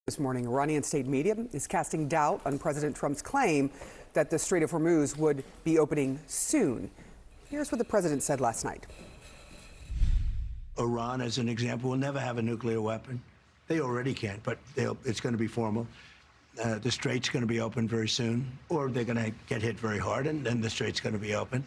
This morning, Iranian state media is casting doubt on President Trump's claim that the Strait of Hormuz would be opening soon. Here's what the president said last night. Iran, as an example, will never have a nuclear weapon. They already can't, but it's going to be formal. The strait's going to be open very soon, or they're going to get hit very hard, and then the strait's going to be open.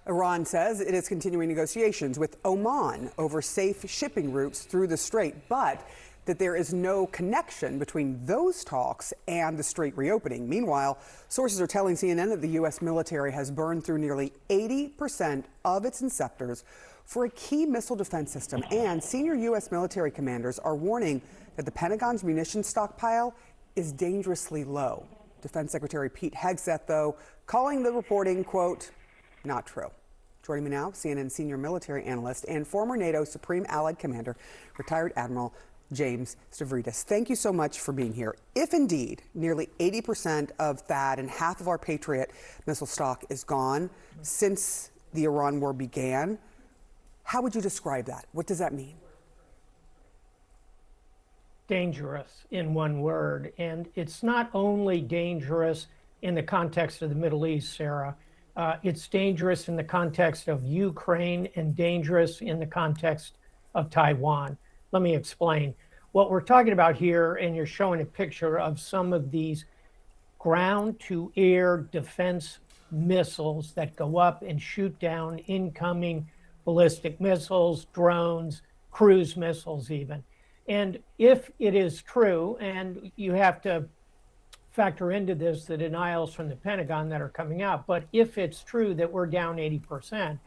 Iran says it is continuing negotiations with Oman over safe shipping routes through the strait, but that there is no connection between those talks and the strait reopening. Meanwhile, sources are telling CNN that the U.S. military has burned through nearly 80% of its inceptors for a key missile defense system, and senior U.S. military commanders are warning that the Pentagon's munitions stockpile is dangerously low. Defense Secretary Pete Hegseth, though, calling the reporting, quote, not true. Joining me now, CNN senior military analyst and former NATO Supreme Allied Commander, retired Admiral James Stavridis. Thank you so much for being here. If indeed nearly 80% of THAAD and half of our Patriot missile stock is gone since the Iran war began, how would you describe that? What does that mean? Dangerous, in one word. And it's not only dangerous in the context of the Middle East, Sarah. It's dangerous in the context of Ukraine and dangerous in the context of Taiwan. Let me explain. What we're talking about here, and you're showing a picture of some of these ground-to-air defense missiles that go up and shoot down incoming ballistic missiles, drones, cruise missiles even. And if it is true, and you have to factor into this the denials from the Pentagon that are coming out, but if it's true that we're down 80%,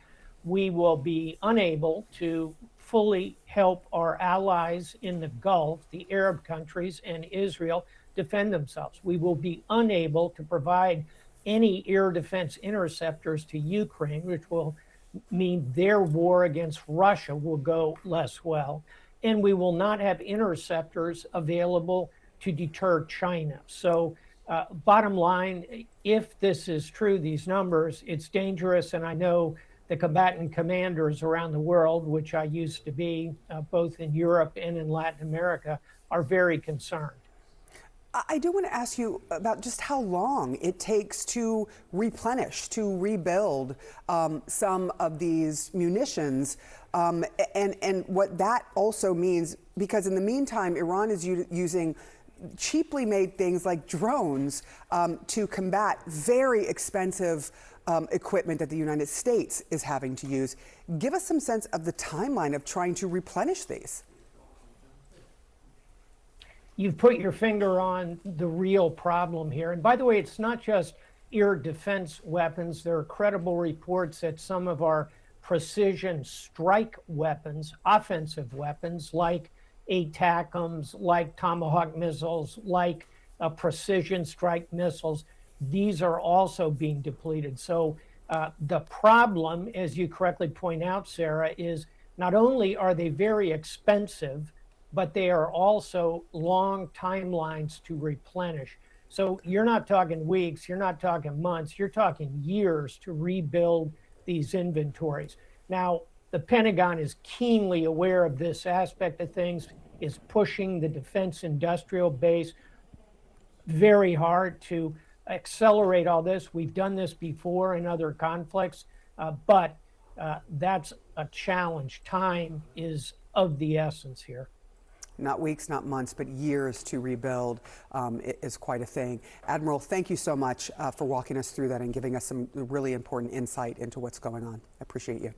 we will be unable to fully help our allies in the Gulf, the Arab countries, and Israel defend themselves. We will be unable to provide any air defense interceptors to Ukraine, which will mean their war against Russia will go less well. And we will not have interceptors available to deter China. So bottom line, if this is true, these numbers, it's dangerous. And I know the combatant commanders around the world, which I used to be, both in Europe and in Latin America, are very concerned. I do want to ask you about just how long it takes to replenish, to rebuild some of these munitions, and what that also means, because in the meantime, Iran is using cheaply made things like drones to combat very expensive equipment that the United States is having to use. Give us some sense of the timeline of trying to replenish these. You've put your finger on the real problem here. And by the way, it's not just air defense weapons. There are credible reports that some of our precision strike weapons, offensive weapons like ATACMS, like Tomahawk missiles, like precision strike missiles, these are also being depleted. So the problem, as you correctly point out, Sarah, is not only are they very expensive, but they are also long timelines to replenish. So you're not talking weeks, you're not talking months, you're talking years to rebuild these inventories. Now, the Pentagon is keenly aware of this aspect of things, is pushing the defense industrial base very hard to accelerate all this. We've done this before in other conflicts, but that's a challenge. Time is of the essence here. Not weeks, not months, but years to rebuild is quite a thing. Admiral, thank you so much for walking us through that and giving us some really important insight into what's going on. I appreciate you.